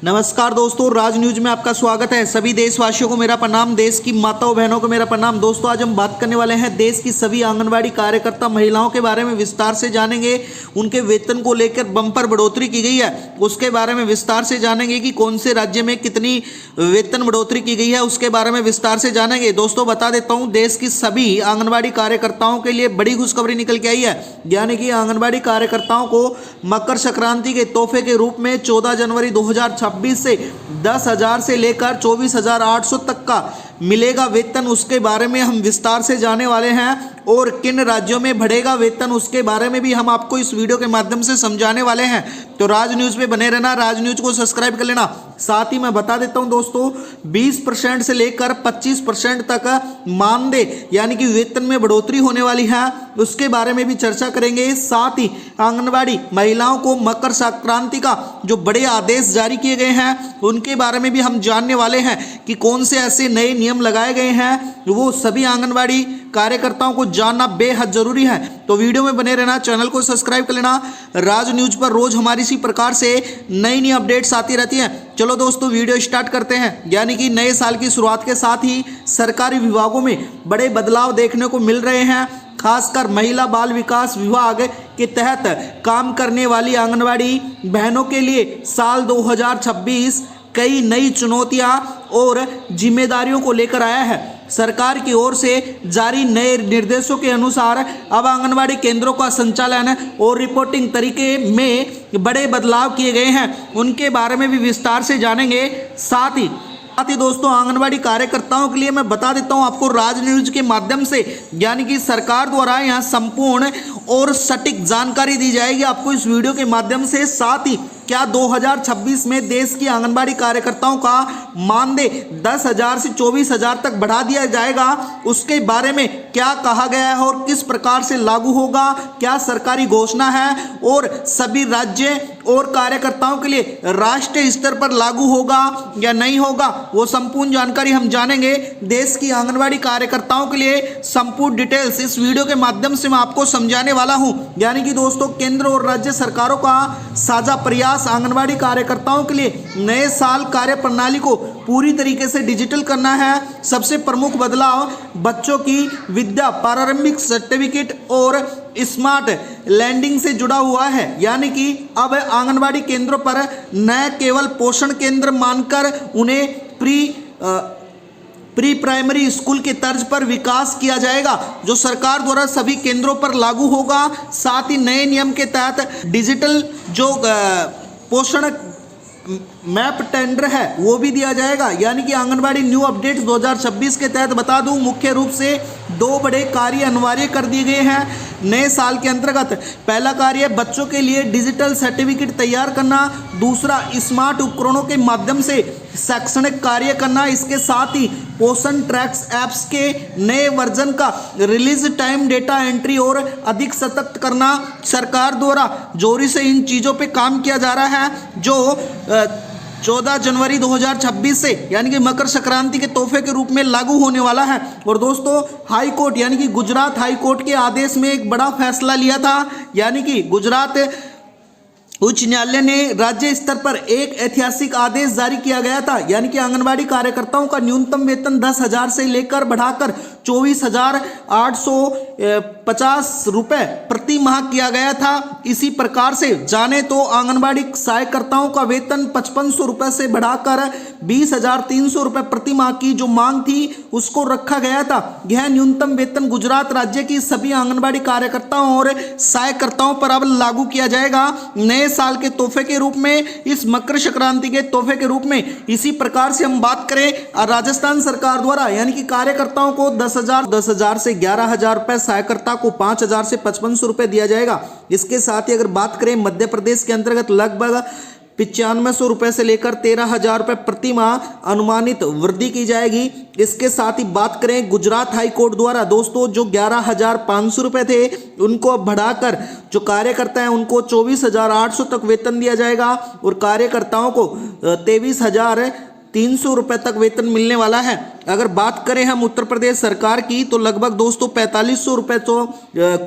नमस्कार दोस्तों, राज न्यूज में आपका स्वागत है। सभी देशवासियों को मेरा प्रणाम, देश की माताओं बहनों को मेरा प्रणाम। दोस्तों, आज हम बात करने वाले हैं देश की सभी आंगनबाड़ी कार्यकर्ता महिलाओं के बारे में विस्तार से जानेंगे। उनके वेतन को लेकर बम्पर बढ़ोतरी की गई है, उसके बारे में विस्तार से जानेंगे कि कौन से राज्य में कितनी वेतन बढ़ोतरी की गई है, उसके बारे में विस्तार से जानेंगे। दोस्तों, बता देता हूँ, देश की सभी आंगनबाड़ी कार्यकर्ताओं के लिए बड़ी खुशखबरी निकल के आई है। यानी कि आंगनबाड़ी कार्यकर्ताओं को मकर संक्रांति के तोहफे के रूप में 14 जनवरी 2026 से 10,000 से लेकर 24,800 तक का मिलेगा वेतन। उसके बारे में हम विस्तार से जाने वाले हैं और किन राज्यों में बढ़ेगा वेतन उसके बारे में भी हम आपको इस वीडियो के माध्यम से समझाने वाले हैं। तो राज न्यूज पे बने रहना, राज न्यूज को सब्सक्राइब कर लेना। साथ ही मैं बता देता हूं दोस्तों, 20% से लेकर 25% तक मानदेय यानी कि वेतन में बढ़ोतरी होने वाली है, उसके बारे में भी चर्चा करेंगे। साथ ही आंगनबाड़ी महिलाओं को मकर संक्रांति का जो बड़े आदेश जारी किए गए हैं उनके बारे में भी हम जानने वाले हैं कि कौन से ऐसे नए नियम लगाए गए हैं, वो सभी आंगनबाड़ी कार्यकर्ताओं को जानना बेहद जरूरी है। तो वीडियो में बने रहना, चैनल को सब्सक्राइब कर लेना। राज न्यूज पर रोज हमारी इसी प्रकार से नई अपडेट्स आती रहती हैं। चलो दोस्तों, वीडियो स्टार्ट करते हैं। यानी कि नए साल की शुरुआत के साथ ही सरकारी विभागों में बड़े बदलाव देखने को मिल रहे हैं। खासकर महिला बाल विकास विभाग के तहत काम करने वाली आंगनबाड़ी बहनों के लिए साल 2026 कई नई चुनौतियां और जिम्मेदारियों को लेकर आया है। सरकार की ओर से जारी नए निर्देशों के अनुसार अब आंगनबाड़ी केंद्रों का संचालन और रिपोर्टिंग तरीके में बड़े बदलाव किए गए हैं, उनके बारे में भी विस्तार से जानेंगे। साथ ही दोस्तों, आंगनबाड़ी कार्यकर्ताओं के लिए मैं बता देता हूं आपको राज न्यूज के माध्यम से, यानी कि सरकार द्वारा यहां संपूर्ण और सटीक जानकारी दी जाएगी आपको इस वीडियो के माध्यम से। साथ ही क्या 2026 में देश की आंगनबाड़ी कार्यकर्ताओं का मानदेय 10,000 से 24,000 तक बढ़ा दिया जाएगा, उसके बारे में क्या कहा गया है और किस प्रकार से लागू होगा, क्या सरकारी घोषणा है और सभी राज्य और कार्यकर्ताओं के लिए राष्ट्रीय स्तर पर लागू होगा या नहीं होगा, वो संपूर्ण जानकारी हम जानेंगे। देश की आंगनबाड़ी कार्यकर्ताओं के लिए संपूर्ण डिटेल्स इस वीडियो के माध्यम से मैं आपको समझाने वाला हूं। यानी कि दोस्तों, केंद्र और राज्य सरकारों का साझा प्रयास आंगनबाड़ी कार्यकर्ताओं के लिए नए साल कार्य प्रणाली को पूरी तरीके से डिजिटल करना है। सबसे प्रमुख बदलाव बच्चों की विद्या प्रारंभिक सर्टिफिकेट और स्मार्ट लैंडिंग से जुड़ा हुआ है। यानी कि अब आंगनबाड़ी केंद्रों पर न केवल पोषण केंद्र मानकर उन्हें प्री प्राइमरी स्कूल के तर्ज पर विकास किया जाएगा, जो सरकार द्वारा सभी केंद्रों पर लागू होगा। साथ ही नए नियम के तहत डिजिटल जो पोषण मैप टेंडर है वो भी दिया जाएगा। यानी कि आंगनबाड़ी न्यू अपडेट्स 2026 के तहत बता दूं, मुख्य रूप से 2 बड़े कार्य अनिवार्य कर दिए गए हैं नए साल के अंतर्गत। पहला कार्य बच्चों के लिए डिजिटल सर्टिफिकेट तैयार करना, दूसरा स्मार्ट उपकरणों के माध्यम से शैक्षणिक कार्य करना। इसके साथ ही पोषण ट्रैक्स ऐप्स के नए वर्जन का रिलीज टाइम डेटा एंट्री और अधिक सतर्क करना। सरकार द्वारा जोरी से इन चीज़ों पे काम किया जा रहा है, जो 14 जनवरी 2026 से यानी कि मकर संक्रांति के तोहफे के रूप में लागू होने वाला है। और दोस्तों, हाई कोर्ट यानी कि गुजरात हाई कोर्ट के आदेश में एक बड़ा फैसला लिया था। यानी कि गुजरात उच्च न्यायालय ने राज्य स्तर पर एक ऐतिहासिक आदेश जारी किया गया था। यानी कि आंगनबाड़ी कार्यकर्ताओं का न्यूनतम वेतन 10,000 से लेकर बढ़ाकर 24,850 रुपये प्रति माह किया गया था। इसी प्रकार से जाने तो आंगनबाड़ी सहायकर्ताओं का वेतन 5500 रुपये से बढ़ाकर 20,300 रुपये प्रति माह की जो मांग थी उसको रखा गया था। यह न्यूनतम वेतन गुजरात राज्य की सभी आंगनबाड़ी कार्यकर्ताओं और सहायकर्ताओं पर अब लागू किया जाएगा नए साल के तोहफे के रूप में, इस मकर संक्रांति के तोहफे के रूप में। इसी प्रकार से हम बात करें राजस्थान सरकार द्वारा, यानी कि कार्यकर्ताओं को 10,000 से 11,000 रुपए, सहायकर्ता को 5,000 से 5500 रुपए दिया जाएगा। इसके साथ ही अगर बात करें मध्य प्रदेश के अंतर्गत लगभग 9500 रुपये से लेकर 13,000 रुपये प्रति माह अनुमानित वृद्धि की जाएगी। इसके साथ ही बात करें गुजरात हाई कोर्ट द्वारा दोस्तों, जो 11,500 रुपये थे उनको बढ़ाकर जो कार्यकर्ता हैं उनको 24,800 तक वेतन दिया जाएगा और कार्यकर्ताओं को 23,300 रुपये तक वेतन मिलने वाला है। अगर बात करें हम उत्तर प्रदेश सरकार की तो लगभग दोस्तों 4500 रुपये तो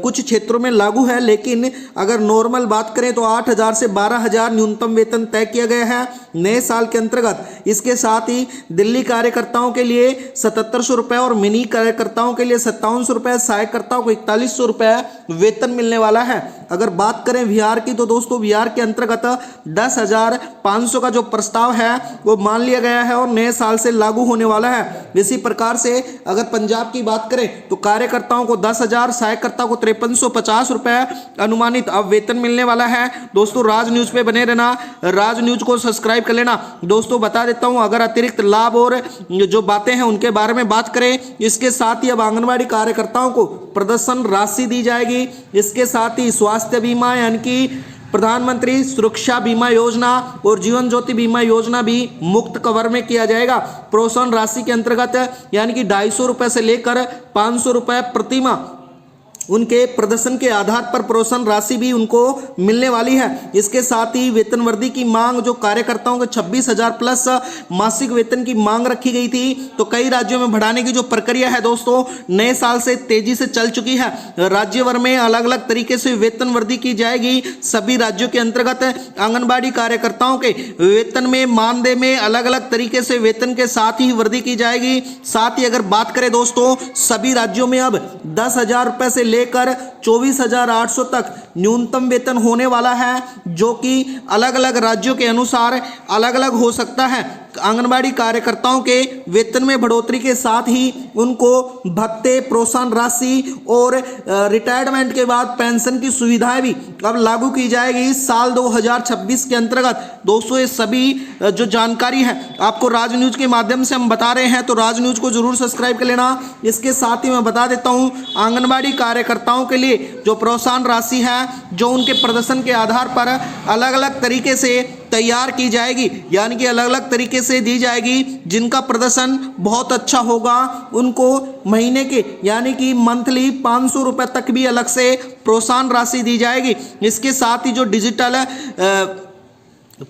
कुछ क्षेत्रों में लागू है, लेकिन अगर नॉर्मल बात करें तो 8000 से 12000 न्यूनतम वेतन तय किया गया है नए साल के अंतर्गत। इसके साथ ही दिल्ली कार्यकर्ताओं के लिए 7700 रुपये और मिनी कार्यकर्ताओं के लिए 5700 रुपये, सहायकर्ताओं को 4100 रुपये वेतन मिलने वाला है। अगर बात करें बिहार की तो दोस्तों बिहार के अंतर्गत 10,500 का जो प्रस्ताव है वो मान लिया गया है और नए साल से लागू होने वाला है। इसी प्रकार से अगर पंजाब की बात करें तो कार्यकर्ताओं को 10,000, सहायकर्ता को 5350 रुपए अनुमानित अब वेतन मिलने वाला है। दोस्तों राज न्यूज पे बने रहना, राज न्यूज को सब्सक्राइब कर लेना। दोस्तों बता देता हूं, अगर अतिरिक्त लाभ और जो बातें हैं उनके बारे में बात करें, इसके साथ ही अब आंगनबाड़ी कार्यकर्ताओं को प्रदर्शन राशि दी जाएगी। इसके साथ ही स्वास्थ्य बीमा यानी कि प्रधानमंत्री सुरक्षा बीमा योजना और जीवन ज्योति बीमा योजना भी मुफ्त कवर में किया जाएगा। प्रोत्साहन राशि के अंतर्गत यानी कि 250 रुपये से लेकर 500 रुपये प्रति माह उनके प्रदर्शन के आधार पर प्रोत्साहन राशि भी उनको मिलने वाली है। इसके साथ ही वेतन वृद्धि की मांग जो कार्यकर्ताओं के 26,000 प्लस मासिक वेतन की मांग रखी गई थी, तो कई राज्यों में बढ़ाने की जो प्रक्रिया है दोस्तों नए साल से तेजी से चल चुकी है। राज्य भर में अलग अलग तरीके से वेतन वृद्धि की जाएगी। सभी राज्यों के अंतर्गत आंगनबाड़ी कार्यकर्ताओं के वेतन में मानदेय में अलग अलग तरीके से वेतन के साथ ही वृद्धि की जाएगी। साथ ही अगर बात करें दोस्तों सभी राज्यों में अब 10,000 रुपये से लेकर 24,800 तक न्यूनतम वेतन होने वाला है, जो कि अलग अलग राज्यों के अनुसार अलग अलग हो सकता है। आंगनबाड़ी कार्यकर्ताओं के वेतन में बढ़ोतरी के साथ ही उनको भत्ते, प्रोत्साहन राशि और रिटायरमेंट के बाद पेंशन की सुविधाएं भी अब लागू की जाएगी साल 2026 के अंतर्गत। दोस्तों ये सभी जो जानकारी है आपको राज न्यूज के माध्यम से हम बता रहे हैं, तो राज न्यूज को जरूर सब्सक्राइब कर लेना। इसके साथ ही मैं बता देता हूं आंगनबाड़ी कार्यकर्ताओं के लिए जो प्रोत्साहन राशि है जो उनके प्रदर्शन के आधार पर अलग अलग तरीके से तैयार की जाएगी, यानी कि अलग अलग तरीके से दी जाएगी। जिनका प्रदर्शन बहुत अच्छा होगा उनको महीने के यानी कि मंथली 500 रुपये तक भी अलग से प्रोत्साहन राशि दी जाएगी। इसके साथ ही जो डिजिटल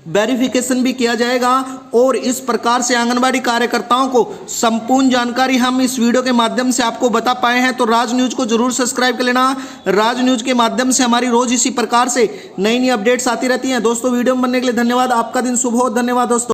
वेरिफिकेशन भी किया जाएगा और इस प्रकार से आंगनबाड़ी कार्यकर्ताओं को संपूर्ण जानकारी हम इस वीडियो के माध्यम से आपको बता पाए हैं। तो राज न्यूज को जरूर सब्सक्राइब कर लेना। राज न्यूज के माध्यम से हमारी रोज इसी प्रकार से नई नई अपडेट्स आती रहती हैं। दोस्तों वीडियो में बनने के लिए धन्यवाद। आपका दिन शुभ हो। धन्यवाद दोस्तों।